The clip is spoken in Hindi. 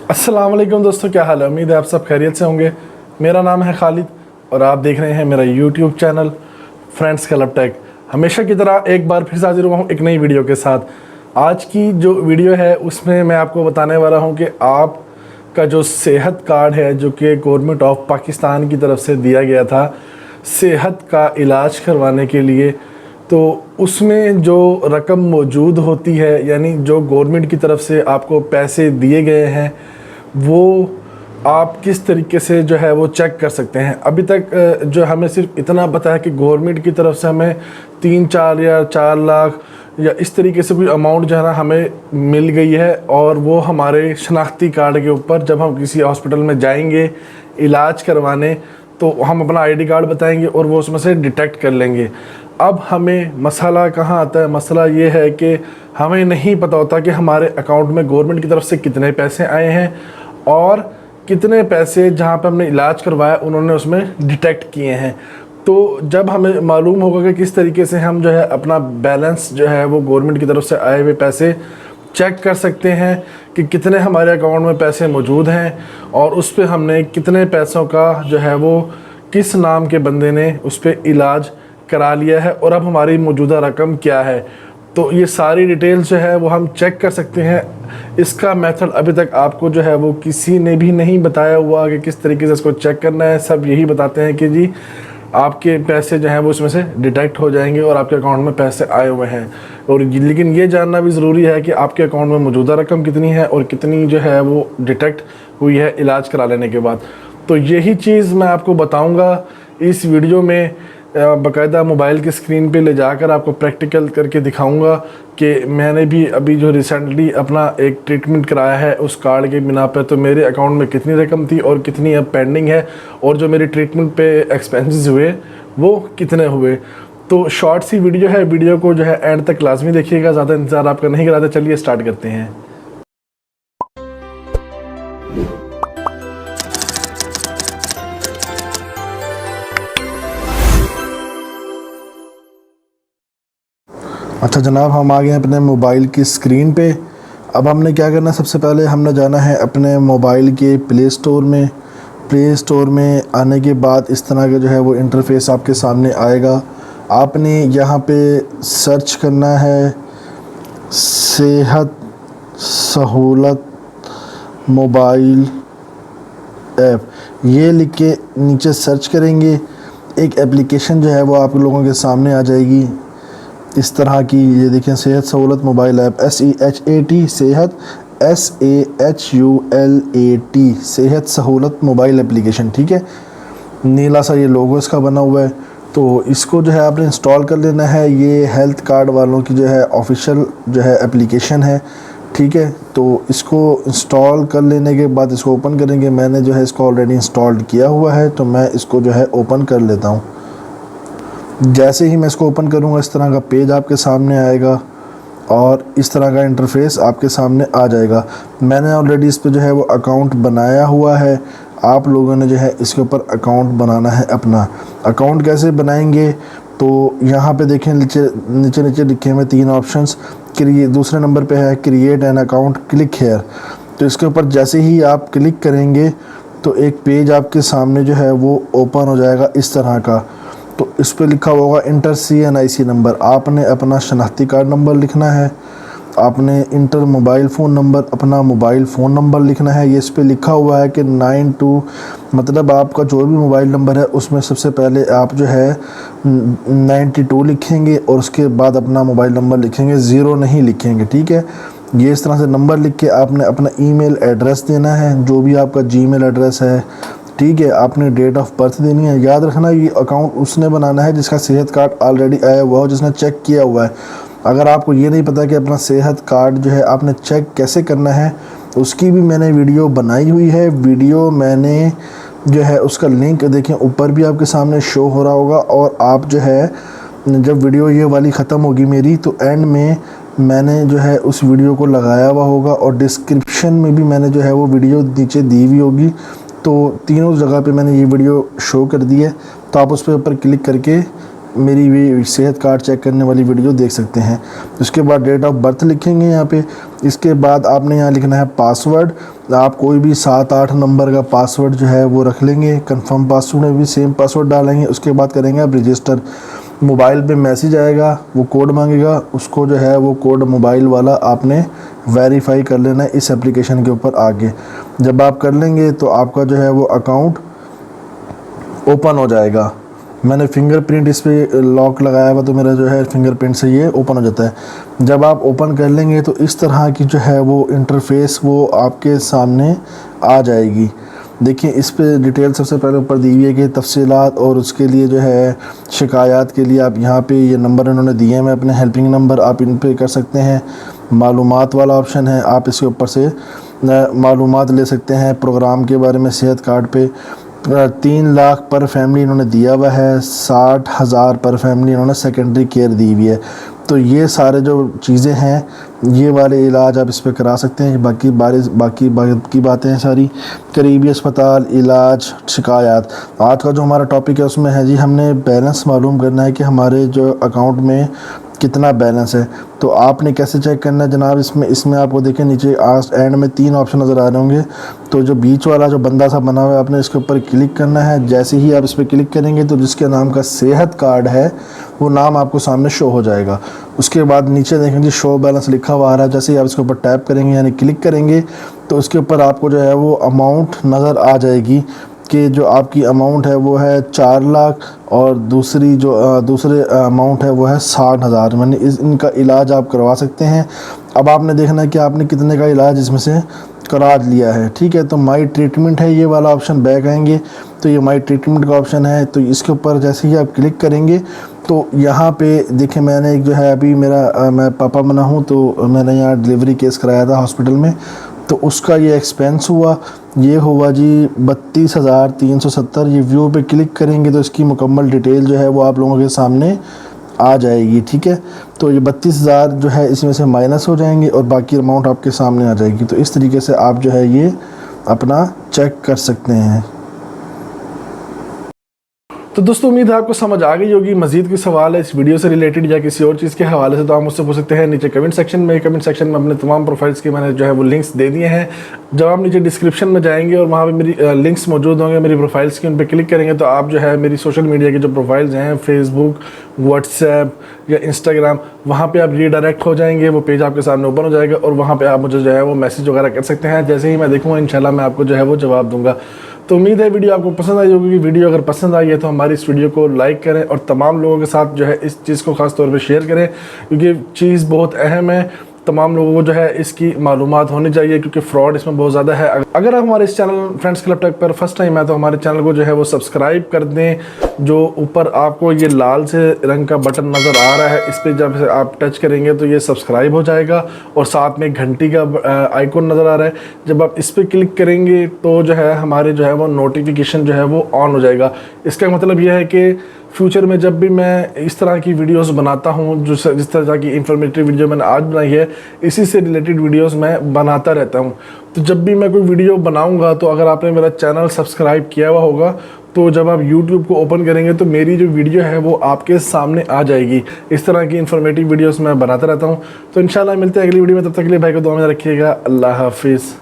अस्सलाम वालेकुम दोस्तों, क्या हाल है। उम्मीद है आप सब खैरियत से होंगे। मेरा नाम है खालिद और आप देख रहे हैं मेरा YouTube channel friends club tech. हमेशा की तरह एक बार फिर से हाजिर हुआ हूँ एक नई वीडियो के साथ। आज की जो वीडियो है उसमें मैं आपको बताने वाला हूँ कि आपका जो सेहत कार्ड है, जो कि गवर्नमेंट ऑफ पाकिस्तान की तरफ से दिया गया था सेहत का इलाज करवाने के लिए, तो उसमें जो रकम मौजूद होती है, यानी जो गवर्नमेंट की तरफ से आपको पैसे दिए गए हैं, वो आप किस तरीके से जो है वो चेक कर सकते हैं। अभी तक जो हमें सिर्फ इतना पता है कि गवर्नमेंट की तरफ से हमें 3-4 या 4 लाख या इस तरीके से कोई अमाउंट जो है ना हमें मिल गई है, और वो हमारे शनाख्ती कार्ड के ऊपर जब हम किसी हॉस्पिटल में जाएंगे इलाज करवाने तो हम अपना आईडी कार्ड बताएंगे और वो उसमें से डिटेक्ट कर लेंगे। अब हमें मसला कहाँ आता है, मसला ये है कि हमें नहीं पता होता कि हमारे अकाउंट में गवर्नमेंट की तरफ से कितने पैसे आए हैं और कितने पैसे जहाँ पे हमने इलाज करवाया उन्होंने उसमें डिटेक्ट किए हैं। तो जब हमें मालूम होगा कि किस तरीके से हम जो है अपना बैलेंस जो है वो गवर्नमेंट की तरफ से आए हुए पैसे चेक कर सकते हैं कि कितने हमारे अकाउंट में पैसे मौजूद हैं और उस पर हमने कितने पैसों का जो है वो किस नाम के बंदे ने उस पर इलाज करा लिया है और अब हमारी मौजूदा रकम क्या है, तो ये सारी डिटेल्स जो है वो हम चेक कर सकते हैं। इसका मेथड अभी तक आपको जो है वो किसी ने भी नहीं बताया हुआ कि किस तरीके से इसको चेक करना है। सब यही बताते हैं कि जी आपके पैसे जो हैं वो उसमें से डिटेक्ट हो जाएंगे और आपके अकाउंट में पैसे आए हुए हैं। और लेकिन ये जानना भी ज़रूरी है कि आपके अकाउंट में मौजूदा रकम कितनी है और कितनी जो है वो डिटेक्ट हुई है इलाज करा लेने के बाद। तो यही चीज़ मैं आपको बताऊँगा इस वीडियो में, बाकायदा मोबाइल की स्क्रीन पे ले जाकर आपको प्रैक्टिकल करके दिखाऊंगा कि मैंने भी अभी जो रिसेंटली अपना एक ट्रीटमेंट कराया है उस कार्ड के बिना पे, तो मेरे अकाउंट में कितनी रकम थी और कितनी अब पेंडिंग है, और जो मेरी ट्रीटमेंट पे एक्सपेंसेस हुए वो कितने हुए। तो शॉर्ट सी वीडियो है, वीडियो को जो है एंड तक लाजमी देखिएगा, ज़्यादा इंतज़ार आपका नहीं कराते। चलिए स्टार्ट करते हैं। अच्छा जनाब, हम आ गए हैं अपने मोबाइल की स्क्रीन पे। अब हमने क्या करना है, सबसे पहले हमने जाना है अपने मोबाइल के प्ले स्टोर में। प्ले स्टोर में आने के बाद इस तरह का जो है वो इंटरफेस आपके सामने आएगा। आपने यहाँ पे सर्च करना है सेहत सहूलत मोबाइल ऐप। ये लिख के नीचे सर्च करेंगे, एक एप्लीकेशन जो है वो आप लोगों के सामने आ जाएगी इस तरह की। ये देखें, सेहत सहूलत मोबाइल ऐप, SEHAT सेहत SAHULAT सेहत सहूलत मोबाइल एप्लीकेशन। ठीक है, नीला सा ये लोगो इसका बना हुआ है। तो इसको जो है आपने इंस्टॉल कर लेना है। ये हेल्थ कार्ड वालों की जो है ऑफिशियल जो है एप्लीकेशन है। ठीक है, तो इसको इंस्टॉल कर लेने के बाद इसको ओपन करेंगे। मैंने जो है इसको ऑलरेडी इंस्टॉल्ड किया हुआ है, तो मैं इसको जो है ओपन कर लेता हूँ। जैसे ही मैं इसको ओपन करूँगा इस तरह का पेज आपके सामने आएगा और इस तरह का इंटरफेस आपके सामने आ जाएगा। मैंने ऑलरेडी इस पे जो है वो अकाउंट बनाया हुआ है। आप लोगों ने जो है इसके ऊपर अकाउंट बनाना है अपना। अकाउंट कैसे बनाएंगे, तो यहाँ पे देखें नीचे नीचे लिखे हुए 3 ऑप्शंस। दूसरे नंबर पे है create an account, click here. तो इसके ऊपर जैसे ही आप क्लिक करेंगे तो एक पेज आपके सामने जो है वो ओपन हो जाएगा इस तरह का। तो इस पर लिखा होगा इंटर CNIC नंबर। आपने अपना शनाख्ती कार्ड नंबर लिखना है। आपने इंटर मोबाइल फ़ोन नंबर, अपना मोबाइल फ़ोन नंबर लिखना है। ये इस पर लिखा हुआ है कि 92, मतलब आपका जो भी मोबाइल नंबर है उसमें सबसे पहले आप जो है 92 लिखेंगे और उसके बाद अपना मोबाइल नंबर लिखेंगे, 0 नहीं लिखेंगे। ठीक है, ये इस तरह से नंबर लिख के आपने अपना ईमेल एड्रेस देना है, जो भी आपका जीमेल एड्रेस है। ठीक है, आपने डेट ऑफ बर्थ देनी है। याद रखना ये अकाउंट उसने बनाना है जिसका सेहत कार्ड ऑलरेडी आया हुआ हो, जिसने चेक किया हुआ है। अगर आपको ये नहीं पता कि अपना सेहत कार्ड जो है आपने चेक कैसे करना है, उसकी भी मैंने वीडियो बनाई हुई है। वीडियो मैंने जो है उसका लिंक देखें ऊपर भी आपके सामने शो हो रहा होगा, और आप जो है जब वीडियो ये वाली ख़त्म होगी मेरी तो एंड में मैंने जो है उस वीडियो को लगाया हुआ होगा, और डिस्क्रिप्शन में भी मैंने जो है वो वीडियो नीचे दी हुई होगी। तो तीनों जगह पे मैंने ये वीडियो शो कर दी है, तो आप उस पर ऊपर क्लिक करके मेरी भी सेहत कार्ड चेक करने वाली वीडियो देख सकते हैं। उसके बाद डेट ऑफ बर्थ लिखेंगे यहाँ पे। इसके बाद आपने यहाँ लिखना है पासवर्ड। आप कोई भी 7-8 नंबर का पासवर्ड जो है वो रख लेंगे। कंफर्म पासवर्ड में भी सेम पासवर्ड डालेंगे। उसके बाद करेंगे आप रजिस्टर। मोबाइल पे मैसेज आएगा, वो कोड मांगेगा, उसको जो है वो कोड मोबाइल वाला आपने वेरीफाई कर लेना है इस एप्लीकेशन के ऊपर आगे। जब आप कर लेंगे तो आपका जो है वो अकाउंट ओपन हो जाएगा। मैंने फिंगरप्रिंट इस पर लॉक लगाया हुआ, तो मेरा जो है फिंगरप्रिंट से ये ओपन हो जाता है। जब आप ओपन कर लेंगे तो इस तरह की जो है वो इंटरफेस वो आपके सामने आ जाएगी। देखिए इस पे डिटेल सबसे पहले ऊपर दी हुई है कि तफसीलात, और उसके लिए जो है शिकायत के लिए आप यहाँ पे ये नंबर इन्होंने दिए हैं, मैं अपने हेल्पिंग नंबर आप इन पे कर सकते हैं। मालूमात वाला ऑप्शन है, आप इसके ऊपर से मालूमात ले सकते हैं प्रोग्राम के बारे में। सेहत कार्ड पे 3 लाख पर फैमिली इन्होंने दिया हुआ है, 60,000 पर फैमिली इन्होंने सेकेंडरी केयर दी हुई है। तो ये सारे जो चीज़ें हैं ये वाले इलाज आप इस पर करा सकते हैं। बाकी की बातें हैं सारी करीबी अस्पताल, इलाज, शिकायत। आज का जो हमारा टॉपिक है उसमें है जी हमने बैलेंस मालूम करना है कि हमारे जो अकाउंट में कितना बैलेंस है। तो आपने कैसे चेक करना है जनाब, इसमें आपको देखें नीचे एंड में 3 ऑप्शन नज़र आ रहे होंगे। तो जो बीच वाला जो बंदा सा बना हुआ है आपने इसके ऊपर क्लिक करना है। जैसे ही आप इस पर क्लिक करेंगे तो जिसके नाम का सेहत कार्ड है वो नाम आपको सामने शो हो जाएगा। उसके बाद नीचे देखेंगे शो बैलेंस लिखा हुआ आ रहा है। जैसे ही आप इसके ऊपर टैप करेंगे यानी क्लिक करेंगे तो उसके ऊपर आपको जो है वो अमाउंट नज़र आ जाएगी कि जो आपकी अमाउंट है वो है 4 लाख, और दूसरे अमाउंट है वो है 60,000। मैंने इनका इलाज आप करवा सकते हैं। अब आपने देखना है कि आपने कितने का इलाज इसमें से करा लिया है। ठीक है, तो माई ट्रीटमेंट है ये वाला ऑप्शन। बैक आएंगे तो ये माई ट्रीटमेंट का ऑप्शन है। तो इसके ऊपर जैसे ही आप क्लिक करेंगे तो यहाँ पे देखें मैंने एक जो है अभी मैं पापा बना हूँ तो मैंने यहाँ डिलीवरी केस कराया था हॉस्पिटल में, तो उसका ये एक्सपेंस हुआ, ये हुआ जी 32,370। ये व्यू पे क्लिक करेंगे तो इसकी मुकम्मल डिटेल जो है वो आप लोगों के सामने आ जाएगी। ठीक है, तो ये 32,000 जो है इसमें से माइनस हो जाएंगे और बाकी अमाउंट आपके सामने आ जाएगी। तो इस तरीके से आप जो है ये अपना चेक कर सकते हैं। तो दोस्तों उम्मीद है आपको समझ आ गई होगी। मजीद कोई सवाल है इस वीडियो से रिलेटेड या किसी और चीज़ के हवाले से तो आप मुझसे पूछ सकते हैं नीचे कमेंट सेक्शन में। अपने तमाम प्रोफाइल्स के मैंने जो है वो लिंक्स दे दिए हैं। जब आप नीचे डिस्क्रिप्शन में जाएंगे और वहाँ पे मेरी लिंक्स मौजूद होंगे मेरी प्रोफाइल्स की, उन पर क्लिक करेंगे तो आप जो है मेरी सोशल मीडिया की जो प्रोफाइल्स हैं फेसबुक, व्हाट्सएप या इंस्टाग्राम, वहाँ पे आप रीडायरेक्ट हो जाएंगे। वो पेज आपके सामने ओपन हो जाएगा और वहाँ पे आप मुझे जो है वो मैसेज वगैरह कर सकते हैं। जैसे ही मैं देखूँगा इंशाल्लाह मैं आपको जो है वो जवाब दूँगा। तो उम्मीद है वीडियो आपको पसंद आई होगी। वीडियो अगर पसंद आई है तो हमारी इस वीडियो को लाइक करें और तमाम लोगों के साथ जो है इस चीज़ को ख़ास तौर पे शेयर करें, क्योंकि चीज़ बहुत अहम है। तमाम लोगों को जो है इसकी मालूमात होनी चाहिए क्योंकि फ्रॉड इसमें बहुत ज़्यादा है। अगर आप हमारे इस चैनल फ्रेंड्स क्लब टेक पर फर्स्ट टाइम है तो हमारे चैनल को जो है वो सब्सक्राइब कर दें। जो ऊपर आपको ये लाल से रंग का बटन नज़र आ रहा है इस पर जब से आप टच करेंगे तो ये सब्सक्राइब हो जाएगा और साथ में घंटी का आइकॉन नज़र आ रहा है। जब आप इस पर क्लिक करेंगे तो जो है हमारे जो है वो नोटिफिकेशन जो है वो ऑन हो जाएगा। इसका मतलब यह है कि फ्यूचर में जब भी मैं इस तरह की वीडियोस बनाता हूं, जिस तरह की इंफॉर्मेटिव वीडियो मैंने आज बनाई है, इसी से रिलेटेड वीडियोस मैं बनाता रहता हूं। तो जब भी मैं कोई वीडियो बनाऊंगा तो अगर आपने मेरा चैनल सब्सक्राइब किया हुआ होगा तो जब आप YouTube को ओपन करेंगे तो मेरी जो वीडियो है वो आपके सामने आ जाएगी। इस तरह की इंफॉर्मेटिव वीडियोस मैं बनाता रहता हूँ। तो इंशाल्लाह मिलते हैं अगली वीडियो में, तब तक के लिए भाई को दुआ में रखिएगा। अल्लाह हाफिज़।